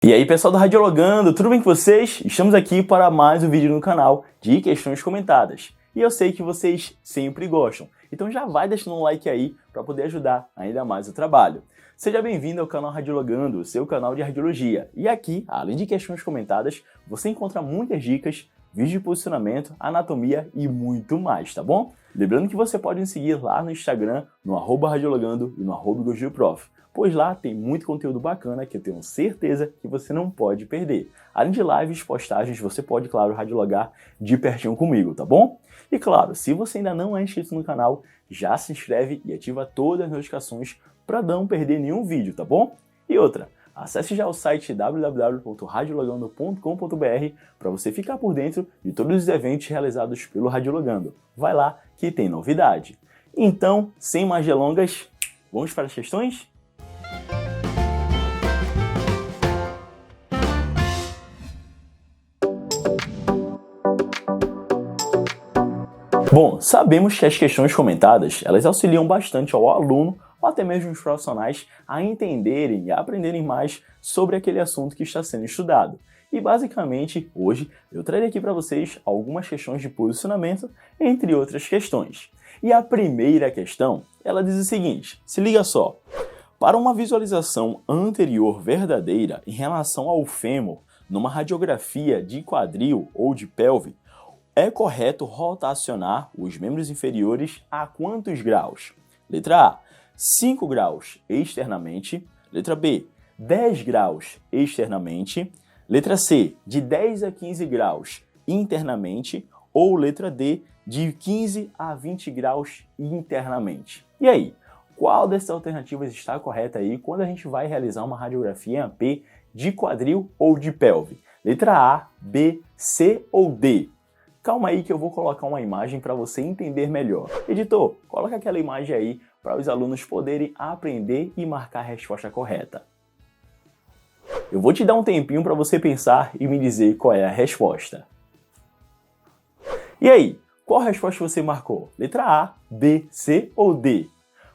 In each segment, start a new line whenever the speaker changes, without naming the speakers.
E aí pessoal do Radiologando, tudo bem com vocês? Estamos aqui para mais um vídeo no canal de questões comentadas. E eu sei que vocês sempre gostam, então já vai deixando um like aí para poder ajudar ainda mais o trabalho. Seja bem-vindo ao canal Radiologando, o seu canal de radiologia. E aqui, além de questões comentadas, você encontra muitas dicas, vídeos de posicionamento, anatomia e muito mais, tá bom? Lembrando que você pode me seguir lá no Instagram, no @radiologando e no @gostilprof. Pois lá tem muito conteúdo bacana que eu tenho certeza que você não pode perder. Além de lives, postagens, você pode, claro, radiologar de pertinho comigo, tá bom? E claro, se você ainda não é inscrito no canal, já se inscreve e ativa todas as notificações para não perder nenhum vídeo, tá bom? E outra, acesse já o site www.radiologando.com.br para você ficar por dentro de todos os eventos realizados pelo Radiologando. Vai lá que tem novidade. Então, sem mais delongas, vamos para as questões? Bom, sabemos que as questões comentadas, elas auxiliam bastante ao aluno ou até mesmo os profissionais a entenderem e a aprenderem mais sobre aquele assunto que está sendo estudado. E basicamente, hoje, eu trarei aqui para vocês algumas questões de posicionamento, entre outras questões. E a primeira questão, ela diz o seguinte, se liga só. Para uma visualização anterior verdadeira em relação ao fêmur, numa radiografia de quadril ou de pelve, é correto rotacionar os membros inferiores a quantos graus? Letra A, 5 graus externamente. Letra B, 10 graus externamente. Letra C, de 10 a 15 graus internamente. Ou letra D, de 15 a 20 graus internamente. E aí, qual dessas alternativas está correta aí quando a gente vai realizar uma radiografia em AP de quadril ou de pelve? Letra A, B, C ou D? Calma aí que eu vou colocar uma imagem para você entender melhor. Editor, coloca aquela imagem aí para os alunos poderem aprender e marcar a resposta correta. Eu vou te dar um tempinho para você pensar e me dizer qual é a resposta. E aí, qual resposta você marcou? Letra A, B, C ou D?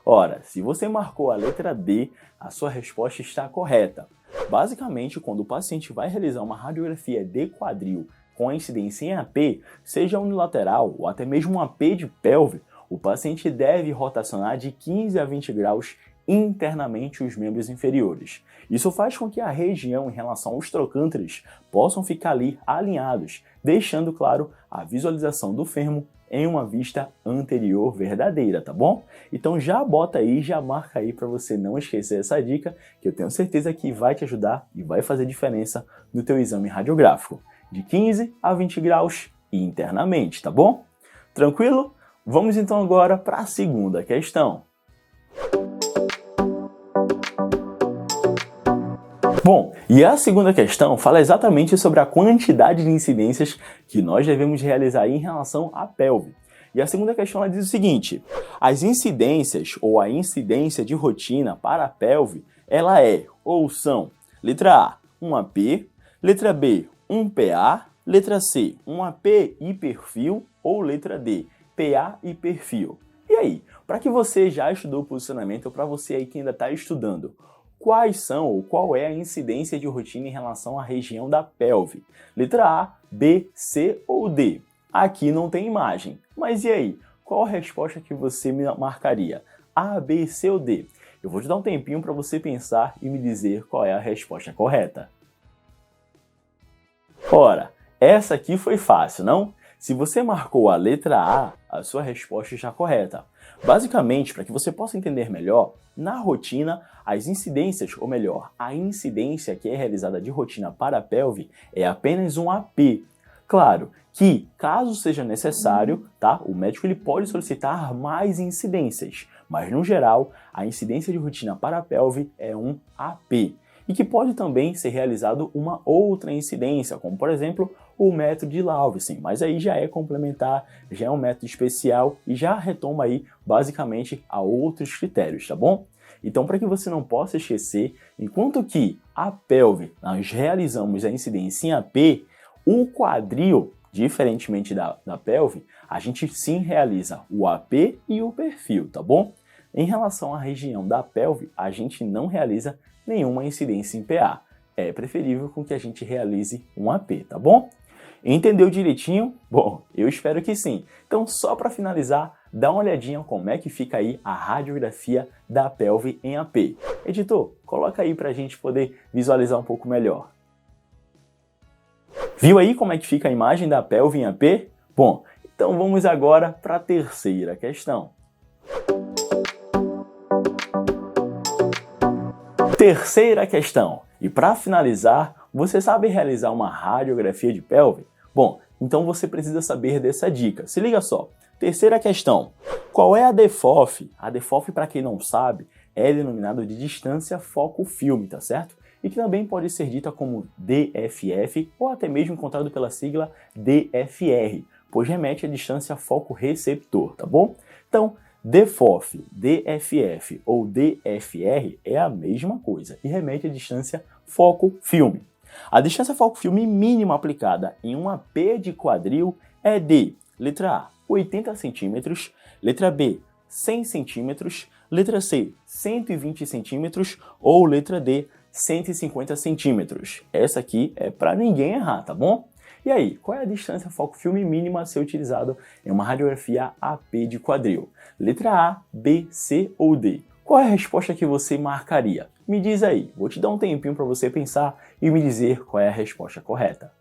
Ora, se você marcou a letra D, a sua resposta está correta. Basicamente, quando o paciente vai realizar uma radiografia de quadril com a incidência em AP, seja unilateral ou até mesmo um AP de pelve, o paciente deve rotacionar de 15 a 20 graus internamente os membros inferiores. Isso faz com que a região em relação aos trocânteres possam ficar ali alinhados, deixando claro a visualização do fêmur em uma vista anterior verdadeira, tá bom? Então já bota aí, já marca aí para você não esquecer essa dica, que eu tenho certeza que vai te ajudar e vai fazer diferença no teu exame radiográfico. De 15 a 20 graus internamente, tá bom? Tranquilo? Vamos então agora para a segunda questão. Bom, e a segunda questão fala exatamente sobre a quantidade de incidências que nós devemos realizar em relação à pelve. E a segunda questão ela diz o seguinte, as incidências ou a incidência de rotina para a pelve, ela é ou são, letra A, um AP, letra B, um PA, letra C, um AP e perfil ou letra D, PA e perfil. E aí, para que você já estudou o posicionamento ou para você aí que ainda está estudando, quais são ou qual é a incidência de rotina em relação à região da pelve? Letra A, B, C ou D? Aqui não tem imagem, mas e aí? Qual a resposta que você me marcaria? A, B, C ou D? Eu vou te dar um tempinho para você pensar e me dizer qual é a resposta correta. Ora, essa aqui foi fácil, não? Se você marcou a letra A, a sua resposta está correta. Basicamente, para que você possa entender melhor, na rotina, as incidências, ou melhor, a incidência que é realizada de rotina para a pelve é apenas um AP. Claro que, caso seja necessário, tá, o médico ele pode solicitar mais incidências, mas no geral, a incidência de rotina para a pelve é um AP. E que pode também ser realizado uma outra incidência, como por exemplo o método de Lauwesen, mas aí já é complementar, já é um método especial e já retoma aí basicamente a outros critérios, tá bom? Então para que você não possa esquecer, enquanto que a pelve nós realizamos a incidência em AP, o quadril, diferentemente da pelve, a gente sim realiza o AP e o perfil, tá bom? Em relação à região da pelve, a gente não realiza nenhuma incidência em PA. é preferível com que a gente realize um AP, tá bom? Entendeu direitinho? Bom, eu espero que sim. Então, só para finalizar, dá uma olhadinha como é que fica aí a radiografia da pelve em AP. Editor, coloca aí para a gente poder visualizar um pouco melhor. Viu aí como é que fica a imagem da pelve em AP? Bom, então vamos agora para a terceira questão. Terceira questão. E para finalizar, você sabe realizar uma radiografia de pelve? Bom, então você precisa saber dessa dica. Se liga só. Terceira questão. Qual é a DFOF? A DFOF, para quem não sabe, é denominado de distância foco-filme, tá certo? E que também pode ser dita como DFF ou até mesmo encontrado pela sigla DFR, pois remete à distância foco-receptor, tá bom? Então, DFOF, DFF ou DFR é a mesma coisa e remete à distância foco-filme. A distância foco-filme mínima aplicada em uma P de quadril é de letra A, 80 cm, letra B, 100 cm, letra C, 120 cm ou letra D, 150 cm. Essa aqui é para ninguém errar, tá bom? E aí, qual é a distância foco-filme mínima a ser utilizada em uma radiografia AP de quadril? Letra A, B, C ou D? Qual é a resposta que você marcaria? Me diz aí, vou te dar um tempinho para você pensar e me dizer qual é a resposta correta.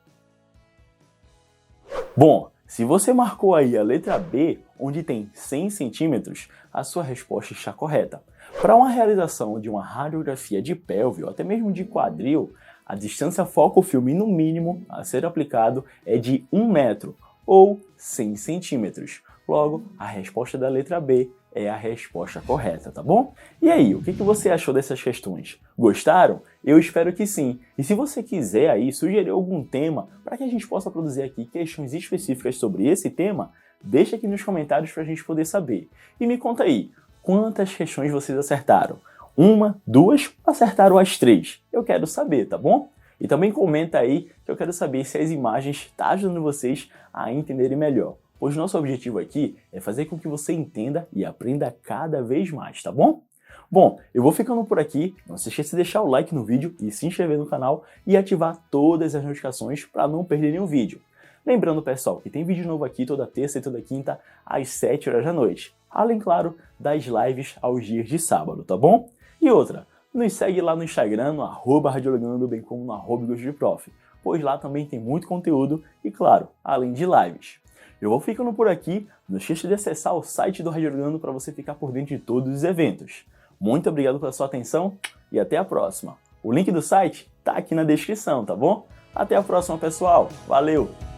Bom, se você marcou aí a letra B, onde tem 100 centímetros, a sua resposta está correta. Para uma realização de uma radiografia de pelve ou até mesmo de quadril, a distância foco-filme no mínimo a ser aplicado é de 1 metro ou 100 centímetros. Logo, a resposta da letra B é a resposta correta, tá bom? E aí, o que você achou dessas questões? Gostaram? Eu espero que sim. E se você quiser aí sugerir algum tema para que a gente possa produzir aqui questões específicas sobre esse tema, deixa aqui nos comentários para a gente poder saber. E me conta aí, quantas questões vocês acertaram? 1, 2 ou acertaram as 3? Eu quero saber, tá bom? E também comenta aí que eu quero saber se as imagens estão ajudando vocês a entenderem melhor. Pois nosso objetivo aqui é fazer com que você entenda e aprenda cada vez mais, tá bom? Bom, eu vou ficando por aqui, não se esqueça de deixar o like no vídeo e se inscrever no canal e ativar todas as notificações para não perder nenhum vídeo. Lembrando, pessoal, que tem vídeo novo aqui toda terça e toda quinta às 7 horas da noite, além, claro, das lives aos dias de sábado, tá bom? E outra, nos segue lá no Instagram, no @radiologando, bem como no @gostdeprof, pois lá também tem muito conteúdo e, claro, além de lives. Eu vou ficando por aqui, não esqueça de acessar o site do Radiologando para você ficar por dentro de todos os eventos. Muito obrigado pela sua atenção e até a próxima. O link do site tá aqui na descrição, tá bom? Até a próxima, pessoal. Valeu!